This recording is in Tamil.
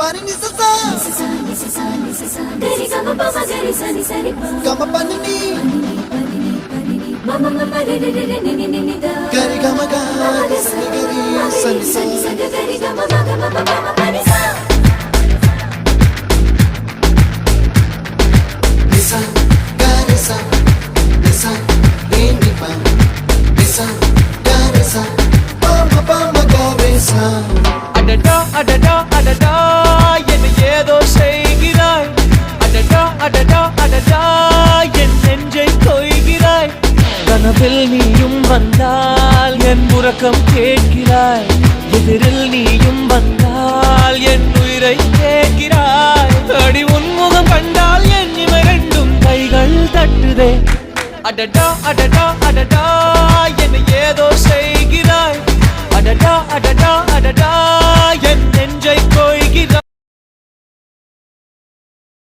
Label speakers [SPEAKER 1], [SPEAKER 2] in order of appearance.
[SPEAKER 1] pani ni sa sa gari gama pa ma gari sa ni sa ni pa gama pani ni mama mama re re re ni ni ni da gari gama ga sa ni gari sa ni sa gari gama ma gama mama pani sa ni sa gari sa ni sa re ni pa ni sa gari sa mama mama gari sa
[SPEAKER 2] அடடா அடடா அடடா என்ன ஏதோ செய்கிறாய் அடடா அடடா அடடா என் நெஞ்சை கொய்கிறாய் கனவில் நீயும் வந்தால் என் உறக்கம் கேட்கிறாய் எதிரில் நீயும் வந்தால் என் உயிரை கேட்கிறாய் அடி உன்முகம் கண்டால் என் இமை ரெண்டும் கைகள் தட்டுதே அடடா அடடா அடடா என்ன ஏதோ செய்கிறாய் அடடா அடடா அடடா என் நெஞ்சை கொய்கிறாய்